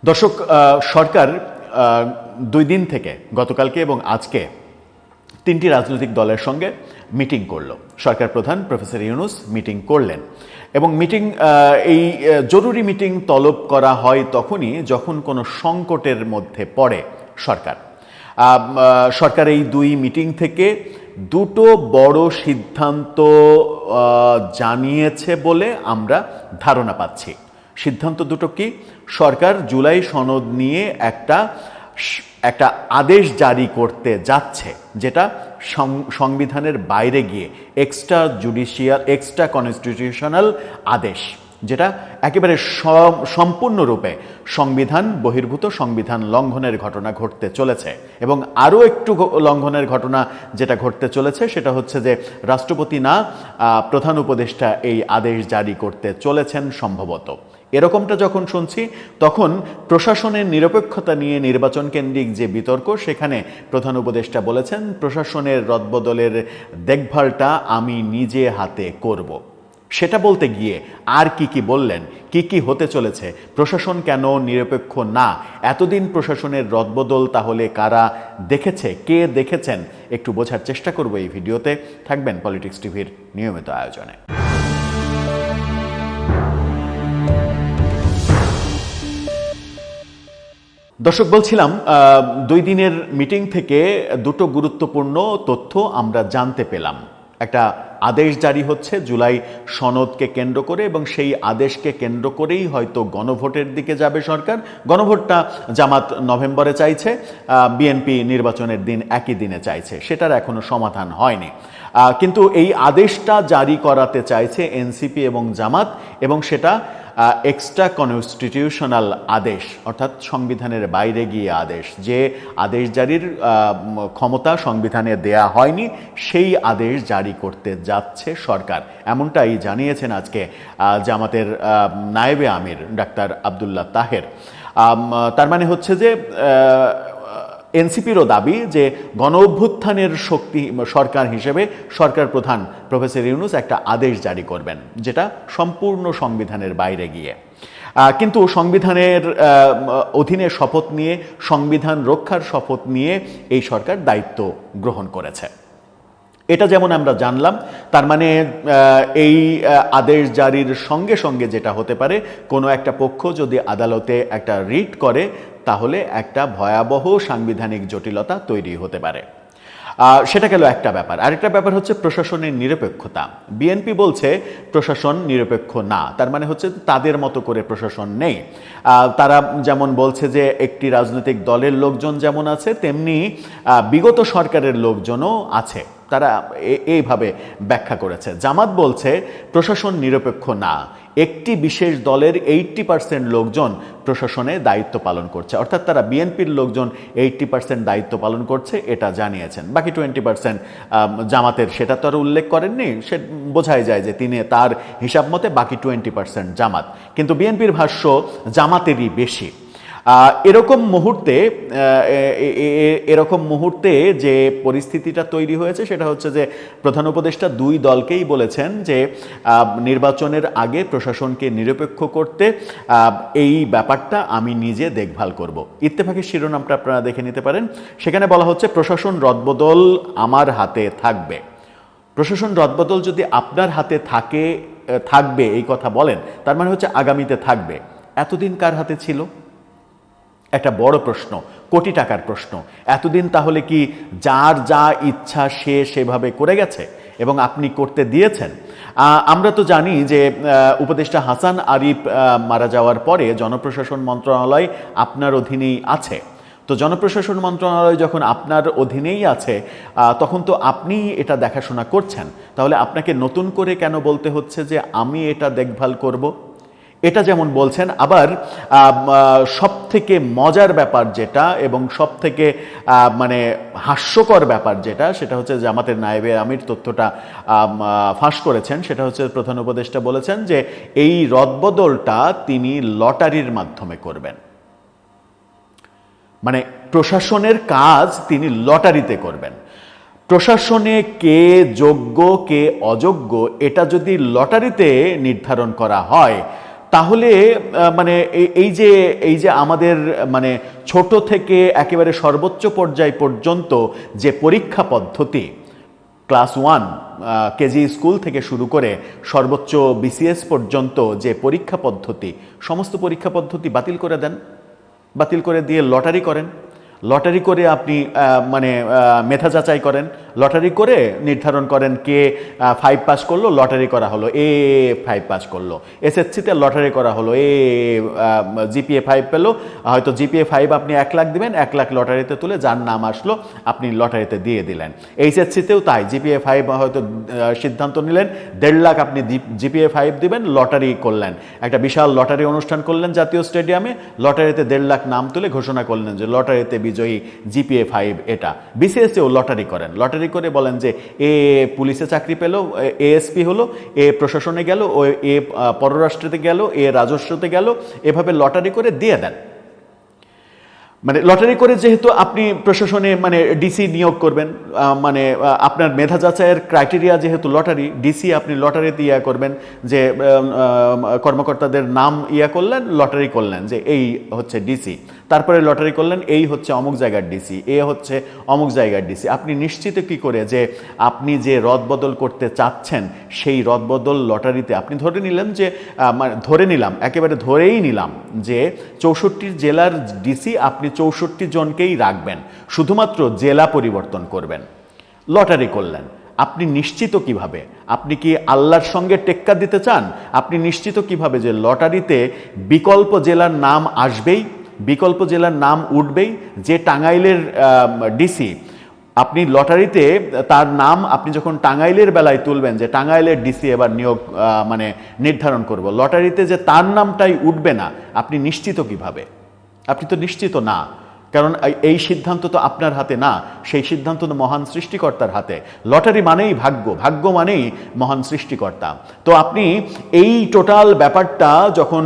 দর্শক, সরকার ২ দিন থেকে গতকালকে এবং আজকে ৩টি রাজনৈতিক দলের সঙ্গে মিটিং করল। সরকার প্রধান প্রফেসর ইউনূস মিটিং করলেন এবং এই জরুরি মিটিং তলব করা হয় তখনই যখন কোনো সংকটের মধ্যে পড়ে সরকার। সরকার এই ২ মিটিং থেকে দুটো বড় সিদ্ধান্ত জানিয়েছে বলে আমরা ধারণা পাচ্ছি। সিদ্ধান্ত দুটো কি? সরকার জুলাই সনদ নিয়ে একটা আদেশ জারি করতে যাচ্ছে, যেটা সংবিধানের বাইরে গিয়ে এক্সট্রা কনস্টিটিউশনাল আদেশ, যেটা একেবারে সম্পূর্ণরূপে সংবিধান বহির্ভূত, সংবিধান লঙ্ঘনের ঘটনা ঘটতে চলেছে। এবং আরও একটু লঙ্ঘনের ঘটনা যেটা ঘটতে চলেছে সেটা হচ্ছে যে রাষ্ট্রপতি না, প্রধান উপদেষ্টা এই আদেশ জারি করতে চলেছেন সম্ভবত। এরকমটা যখন শুনছি তখন প্রশাসনের নিরপেক্ষতা নিয়ে নির্বাচন কেন্দ্রিক যে বিতর্ক, সেখানে প্রধান উপদেষ্টা বলেছেন প্রশাসনের রদবদলের দেখভালটা আমি নিজে হাতে করব। সেটা বলতে গিয়ে আর কি বললেন, কি হতে চলেছে, প্রশাসন কেন নিরপেক্ষ না, এতদিন প্রশাসনের রদবদল তাহলে কারা দেখেছে, কে দেখেছেন, একটু বোঝার চেষ্টা করব এই ভিডিওতে। থাকবেন পলিটিক্স টিভির নিয়মিত আয়োজনে। দর্শক, বলছিলাম ২ দিনের মিটিং থেকে দুটো গুরুত্বপূর্ণ তথ্য আমরা জানতে পেলাম। একটা আদেশ জারি হচ্ছে জুলাই সনদকে কেন্দ্র করে, এবং সেই আদেশকে কেন্দ্র করেই হয়তো গণভোটের দিকে যাবে সরকার। গণভোটটা জামাত নভেম্বরে চাইছে, বিএনপি নির্বাচনের দিন একই দিনে চাইছে, সেটার এখনো সমাধান হয়নি। কিন্তু এই আদেশটা জারি করাতে চাইছে এনসিপি এবং জামাত, এবং সেটা এক্সট্রা কনস্টিটিউশনাল আদেশ, অর্থাৎ সংবিধানের বাইরে গিয়ে আদেশ, যে আদেশ জারির ক্ষমতা সংবিধানে দেয়া হয়নি, সেই আদেশ জারি করতে যাচ্ছে সরকার। এমনটাই জানিয়েছেন আজকে জামাতের নায়েবে আমির ডাক্তার আব্দুল্লাহ তাহের। তার মানে হচ্ছে যে এনসিপিরও দাবি যে গণ অভ্যুত্থানের শক্তি সরকার হিসেবে সরকার প্রধান প্রফেসর ইউনূস একটা আদেশ জারি করবেন, যেটা সম্পূর্ণ সংবিধানের বাইরে গিয়ে। কিন্তু সংবিধানের অধীনে শপথ নিয়ে, সংবিধান রক্ষার শপথ নিয়ে এই সরকার দায়িত্ব গ্রহণ করেছে। এটা যেমন আমরা জানলাম, তার মানে এই আদেশ জারির সঙ্গে সঙ্গে যেটা হতে পারে, কোনো একটা পক্ষ যদি আদালতে একটা রিট করে তাহলে একটা ভয়াবহ সাংবিধানিক জটিলতা তৈরি হতে পারে। সেটা গেল একটা ব্যাপার। আরেকটা ব্যাপার হচ্ছে প্রশাসনের নিরপেক্ষতা। বিএনপি বলছে প্রশাসন নিরপেক্ষ না, তার মানে হচ্ছে তাদের মতো করে প্রশাসন নেই। তারা যেমন বলছে যে একটি রাজনৈতিক দলের লোকজন যেমন আছে, তেমনি বিগত সরকারের লোকজনও আছে, তারা এইভাবে ব্যাখ্যা করেছে। জামাত বলছে প্রশাসন নিরপেক্ষ না, একটি বিশেষ দলের 80% লোকজন প্রশাসনে দায়িত্ব পালন করছে, অর্থাৎ তারা বিএনপির লোকজন 80% দায়িত্ব পালন করছে, এটা জানিয়েছেন। বাকি 20% জামাতের, সেটা তো আর উল্লেখ করেননি, সে বোঝাই যায় যে তার হিসাব মতে বাকি 20% জামাত, কিন্তু বিএনপির ভাষ্য জামাতেরই বেশি। এরকম মুহূর্তে যে পরিস্থিতিটা তৈরি হয়েছে সেটা হচ্ছে যে প্রধান উপদেষ্টা 2 দলকেই বলেছেন যে নির্বাচনের আগে প্রশাসনকে নিরপেক্ষ করতে এই ব্যাপারটা আমি নিজে দেখভাল করব। ইত্তেফাকের শিরোনামটা আপনারা দেখে নিতে পারেন। সেখানে বলা হচ্ছে প্রশাসন রদবদল আমার হাতে থাকবে। প্রশাসন রদবদল যদি আপনার হাতে থাকবে এই কথা বলেন, তার মানে হচ্ছে আগামীতে থাকবে। এতদিন কার হাতে ছিল? একটা বড় প্রশ্ন, কোটি টাকার প্রশ্ন। এতদিন তাহলে কি যার যা ইচ্ছা সে সেভাবে করে গেছে এবং আপনি করতে দিয়েছেন? আমরা তো জানি যে উপদেষ্টা হাসান আরিফ মারা যাওয়ার পরে জনপ্রশাসন মন্ত্রণালয় আপনার অধীনেই আছে। তো জনপ্রশাসন মন্ত্রণালয় যখন আপনার অধীনেই আছে, তখন তো আপনি এটা দেখাশোনা করছেন, তাহলে আপনাকে নতুন করে কেন বলতে হচ্ছে যে আমি এটা দেখভাল করব? এটা যেমন বলছেন। আবার সবথেকে মজার ব্যাপার যেটা, এবং সবথেকে মানে হাস্যকর ব্যাপার যেটা, সেটা হচ্ছে জামাতের নায়েবে আমির তথ্যটা ফাঁস করেছেন। সেটা হচ্ছে প্রধান উপদেষ্টা বলেছেন যে এই রদবদলটা তিনি লটারির মাধ্যমে করবেন। মানে প্রশাসনের কাজ তিনি লটারিতে করবেন। প্রশাসনে কে যোগ্য কে অযোগ্য এটা যদি লটারিতে নির্ধারণ করা হয়, তাহলে মানে এই যে আমাদের মানে ছোট থেকে একেবারে সর্বোচ্চ পর্যায় পর্যন্ত যে পরীক্ষা পদ্ধতি, ক্লাস 1 কেজি স্কুল থেকে শুরু করে সর্বোচ্চ বিসিএস পর্যন্ত যে পরীক্ষা পদ্ধতি, সমস্ত পরীক্ষা পদ্ধতি বাতিল করে দেন, বাতিল করে দিয়ে লটারি করেন। লটারি করে আপনি মানে মেধা যাচাই করেন, লটারি করে নির্ধারণ করেন কে 5 পাস করলো, লটারি করা হলো এ 5 পাস করলো। এসএসসিতে লটারি করা হলো এ জিপিএ 5 পেলো, হয়তো জিপিএ 5 আপনি 1 লাখ দিবেন, 1 লাখ লটারিতে তুলে যার নাম আসলো আপনি লটারিতে দিয়ে দিলেন। এইচএসসিতেও তাই, জিপিএ 5 হয়তো সিদ্ধান্ত নিলেন 1.5 লাখ আপনি জিপিএ 5 দিবেন, লটারি করলেন, একটা বিশাল লটারি অনুষ্ঠান করলেন জাতীয় স্টেডিয়ামে, লটারিতে 1.5 লাখ নাম তুলে ঘোষণা করলেন যে লটারিতে বিজয়ী জিপিএ 5 এটা। বিসিএসেও লটারি করেন, লটারি করে বলেন যে এ পুলিশে চাকরি পেল, এএসপি হলো, এ প্রশাসনে গেল, ও এ পররাষ্ট্রতে গেল, এ রাজস্বতে গেল, এভাবে লটারি করে দিয়ে দেন। মানে লটারি করে যেহেতু আপনি প্রশাসনে মানে ডিসি নিয়োগ করবেন, মানে আপনার মেধা যাচাইয়ের ক্রাইটেরিয়া যেহেতু লটারি, ডিসি আপনি লটারিতে ইয়া করবেন যে কর্মকর্তাদের নাম ইয়া করলেন, লটারি করলেন যে এই হচ্ছে ডিসি, তারপরে লটারি করলেন এই হচ্ছে অমুক জায়গার ডিসি, এ হচ্ছে অমুক জায়গার ডিসি। আপনি নিশ্চিত কি করে যে আপনি যে রদবদল করতে চাচ্ছেন সেই রদবদল লটারিতে আপনি ধরে নিলেন যে ধরে নিলাম, একেবারে ধরেই নিলাম যে 64 জেলার ডিসি আপনি 64 জনকেই রাখবেন, শুধুমাত্র জেলা পরিবর্তন করবেন, লটারি করলেন। আপনি নিশ্চিত কিভাবে? আপনি কি আল্লাহর সঙ্গে টেক্কা দিতে চান? আপনি নিশ্চিত কিভাবে যে লটারিতে বিকল্প জেলার নাম আসবেই, বিকল্প জেলার নাম উঠবেই? যে টাঙ্গাইলের ডিসি, আপনি লটারিতে তার নাম আপনি যখন টাঙ্গাইলের বেলায় তুলবেন যে টাঙ্গাইলের ডিসি এবার নিয়োগ মানে নির্ধারণ করব, লটারিতে যে তার নামটাই উঠবে না, আপনি নিশ্চিত কিভাবে? আপনি তো নিশ্চিত না, কারণ এই সিদ্ধান্ত তো আপনার হাতে না, সেই সিদ্ধান্ত তো মহান সৃষ্টিকর্তার হাতে। লটারি মানেই ভাগ্য, ভাগ্য মানেই মহান সৃষ্টিকর্তা। তো আপনি এই টোটাল ব্যাপারটা যখন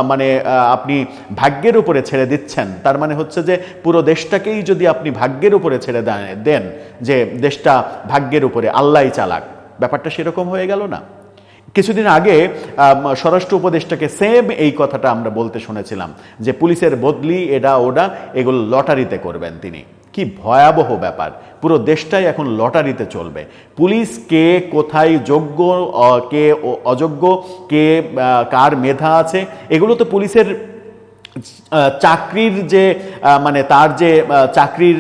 মানে আপনি ভাগ্যের উপরে ছেড়ে দিচ্ছেন, তার মানে হচ্ছে যে পুরো দেশটাকেই যদি আপনি ভাগ্যের উপরে ছেড়ে দেন যে দেশটা ভাগ্যের উপরে, আল্লাহই চালাক, ব্যাপারটা সেরকম হয়ে গেল না? কিছুদিন আগে স্বরাষ্ট্র উপদেষ্টাকে সেম এই কথাটা আমরা বলতে শুনেছিলাম যে পুলিশের বদলি এটা ওটা এগুলো লটারিতে করবেন তিনি। কি ভয়াবহ ব্যাপার, পুরো দেশটাই এখন লটারিতে চলবে। পুলিশ কে কোথায় যোগ্য, কে অযোগ্য, কে কার মেধা আছে, এগুলো তো পুলিশের চাকরির যে মানে তার যে চাকরির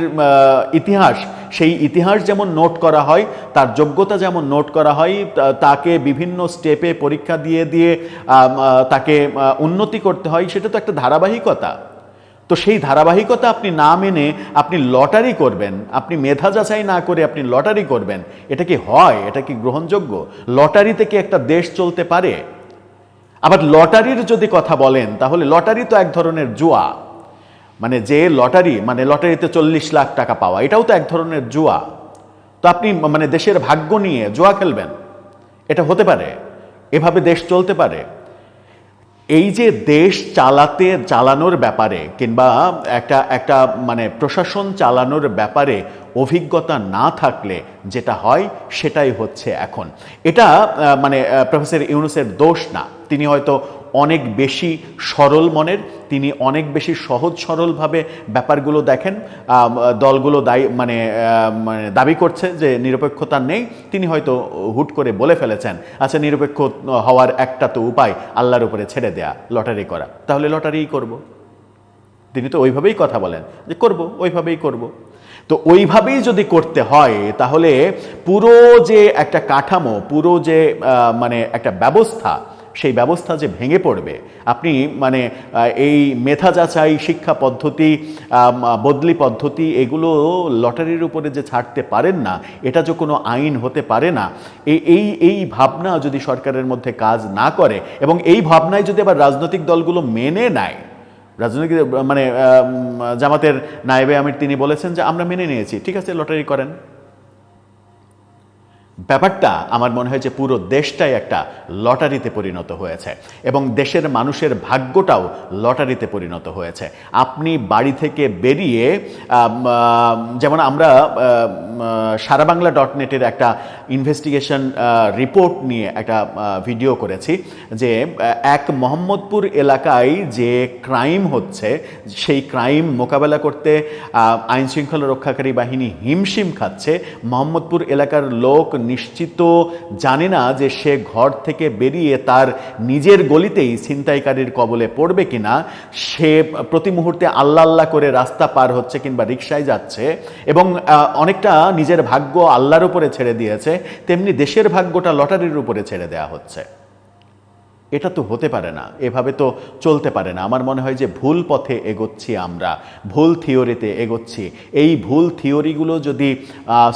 ইতিহাস, সেই ইতিহাস যেমন নোট করা হয়, তার যোগ্যতা যেমন নোট করা হয়, তাকে বিভিন্ন স্টেপে পরীক্ষা দিয়ে দিয়ে তাকে উন্নতি করতে হয়, সেটা তো একটা ধারাবাহিকতা। তো সেই ধারাবাহিকতা আপনি না মেনে আপনি লটারি করবেন, আপনি মেধা যাচাই না করে আপনি লটারি করবেন, এটা কি হয়? এটা কি গ্রহণযোগ্য? লটারিতে কি একটা দেশ চলতে পারে? আবার লটারির যদি কথা বলেন, তাহলে লটারি তো এক ধরনের জুয়া। মানে যে লটারি, মানে লটারিতে 40 লাখ টাকা পাওয়া, এটাও তো এক ধরনের জুয়া। তো আপনি মানে দেশের ভাগ্য নিয়ে জুয়া খেলবেন? এটা হতে পারে? এভাবে দেশ চলতে পারে? এই যে দেশ চালানোর ব্যাপারে কিংবা একটা মানে প্রশাসন চালানোর ব্যাপারে অভিজ্ঞতা না থাকলে যেটা হয় সেটাই হচ্ছে এখন। এটা মানে প্রফেসর ইউনূসের দোষ না, তিনি হয়তো অনেক বেশি সরল মনের, তিনি অনেক বেশি সহজ সরলভাবে ব্যাপারগুলো দেখেন। দলগুলো মানে দাবি করছে যে নিরপেক্ষতা নেই, তিনি হয়তো হুট করে বলে ফেলেছেন আচ্ছা নিরপেক্ষ হওয়ার একটা তো উপায় আল্লাহর উপরে ছেড়ে দেয়া, লটারি করা, তাহলে লটারিই করব। তিনি তো ওইভাবেই কথা বলেন যে করব, ওইভাবেই করব। তো ওইভাবেই যদি করতে হয় তাহলে পুরো যে একটা কাঠামো, পুরো যে মানে একটা ব্যবস্থা, সেই ব্যবস্থা যে ভেঙে পড়বে। আপনি মানে এই মেধা যাচাই, শিক্ষা পদ্ধতি, বদলি পদ্ধতি, এগুলো লটারির উপরে যে ছাড়তে পারেন না, এটা যে কোনো আইন হতে পারে না, এই ভাবনা যদি সরকারের মধ্যে কাজ না করে এবং এই ভাবনায় যদি আবার রাজনৈতিক দলগুলো মেনে নেয়, রাজনৈতিক মানে জামাতের নায়েবে আমির তিনি বলেছেন যে আমরা মেনে নিয়েছি, ঠিক আছে লটারি করেন। ব্যাপারটা আমার মনে হয় যে পুরো দেশটাই একটা লটারিতে পরিণত হয়েছে এবং দেশের মানুষের ভাগ্যটাও লটারিতে পরিণত হয়েছে। আপনি বাড়ি থেকে বেরিয়ে যেমন আমরা সারা বাংলা .নেটের একটা ইনভেস্টিগেশন রিপোর্ট নিয়ে একটা ভিডিও করেছি যে এক মোহাম্মদপুর এলাকায় যে ক্রাইম হচ্ছে সেই ক্রাইম মোকাবেলা করতে আইনশৃঙ্খলা রক্ষাকারী বাহিনী হিমশিম খাচ্ছে। মোহাম্মদপুর এলাকার লোক নিশ্চিত জানে না যে সে ঘর থেকে বেরিয়ে তার নিজের গলিতেই ছিনতাইকারীর কবলে পড়বে কিনা। সে প্রতি মুহূর্তে আল্লাহ আল্লাহ করে রাস্তা পার হচ্ছে কিংবা রিকশায় যাচ্ছে এবং অনেকটা নিজের ভাগ্য আল্লাহর উপরে ছেড়ে দিয়েছে, তেমনি দেশের ভাগ্যটা লটারির উপরে ছেড়ে দেওয়া হচ্ছে। এটা তো হতে পারে না, এভাবে তো চলতে পারে না। আমার মনে হয় যে ভুল পথে এগোচ্ছি আমরা, ভুল থিওরিতে এগোচ্ছি। এই ভুল থিওরিগুলো যদি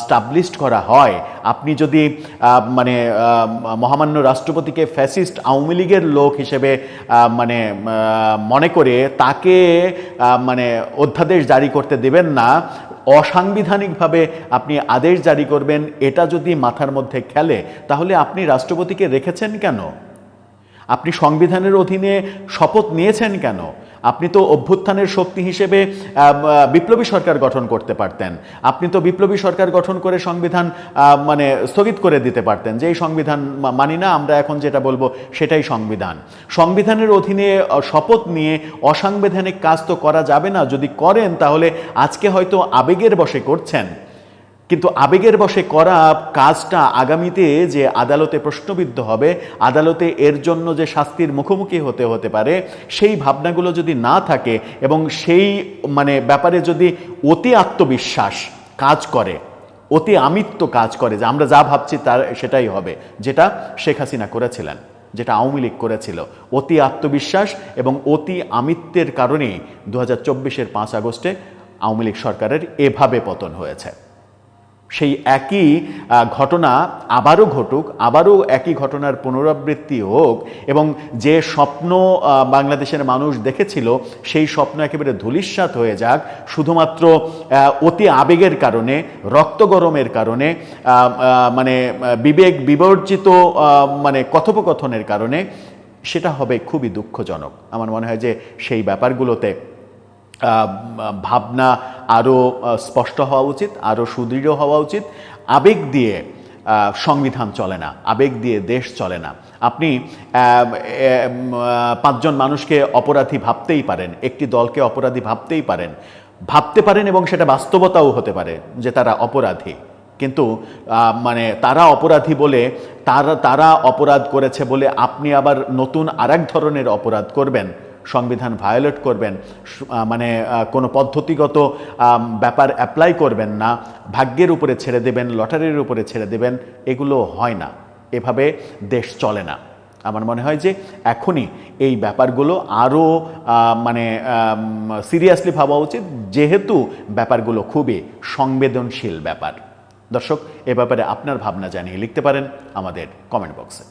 স্টাবলিশড করা হয়, আপনি যদি মানে মহামান্য রাষ্ট্রপতিকে ফ্যাসিস্ট আওয়ামী লীগের লোক হিসেবে মানে মনে করে তাকে মানে অধ্যাদেশ জারি করতে দেবেন না, অসাংবিধানিকভাবে আপনি আদেশ জারি করবেন, এটা যদি মাথার মধ্যে খেলে, তাহলে আপনি রাষ্ট্রপতিকে রেখেছেন কেন? আপনি সংবিধানের অধীনে শপথ নিয়েছেন কেন? আপনি তো অভ্যুত্থানের শক্তি হিসেবে বিপ্লবী সরকার গঠন করতে পারতেন। আপনি তো বিপ্লবী সরকার গঠন করে সংবিধান মানে স্থগিত করে দিতে পারতেন যে এই সংবিধান মানি না, আমরা এখন যেটা বলবো সেটাই সংবিধান। সংবিধানের অধীনে শপথ নিয়ে অসাংবিধানিক কাজ তো করা যাবে না। যদি করেন তাহলে আজকে হয়তো আবেগের বশে করছেন, কিন্তু আবেগের বশে করা কাজটা আগামীতে যে আদালতে প্রশ্নবিদ্ধ হবে, আদালতে এর জন্য যে শাস্তির মুখোমুখি হতে পারে, সেই ভাবনাগুলো যদি না থাকে এবং সেই মানে ব্যাপারে যদি অতি আত্মবিশ্বাস কাজ করে, অতি আমিত্ব কাজ করে যে আমরা যা ভাবছি তার সেটাই হবে, যেটা শেখ হাসিনা করেছিলেন, যেটা আওয়ামী লীগ করেছিল, অতি আত্মবিশ্বাস এবং অতি আমিত্বের কারণেই 2024-এর 5 আগস্টে আওয়ামী লীগ সরকারের এভাবে পতন হয়েছে। সেই একই ঘটনা আবারও ঘটুক, আবারও একই ঘটনার পুনরাবৃত্তি হোক এবং যে স্বপ্ন বাংলাদেশের মানুষ দেখেছিল সেই স্বপ্ন একেবারে ধূলিসাৎ হয়ে যাক শুধুমাত্র অতি আবেগের কারণে, রক্ত গরমের কারণে, মানে বিবেক বিবর্জিত মানে কথোপকথনের কারণে, সেটা হবে খুবই দুঃখজনক। আমার মনে হয় যে সেই ব্যাপারগুলোতে ভাবনা আরও স্পষ্ট হওয়া উচিত, আরও সুদৃঢ় হওয়া উচিত। আবেগ দিয়ে সংবিধান চলে না, আবেগ দিয়ে দেশ চলে না। আপনি 5 জন মানুষকে অপরাধী ভাবতেই পারেন, একটি দলকে অপরাধী ভাবতেই পারেন, ভাবতে পারেন এবং সেটা বাস্তবতাও হতে পারে যে তারা অপরাধী, কিন্তু মানে তারা অপরাধী বলে তারা অপরাধ করেছে বলে আপনি আবার নতুন আরেক ধরনের অপরাধ করবেন, সংবিধান ভায়োলেট করবেন, মানে কোনো পদ্ধতিগত ব্যাপার অ্যাপ্লাই করবেন না, ভাগ্যের উপরে ছেড়ে দেবেন, লটারির উপরে ছেড়ে দেবেন, এগুলো হয় না, এভাবে দেশ চলে না। আমার মনে হয় যে এখনই এই ব্যাপারগুলো আরও মানে সিরিয়াসলি ভাবা উচিত, যেহেতু ব্যাপারগুলো খুবই সংবেদনশীল ব্যাপার। দর্শক, এ ব্যাপারে আপনার ভাবনা জানিয়ে লিখতে পারেন আমাদের কমেন্ট বক্সে।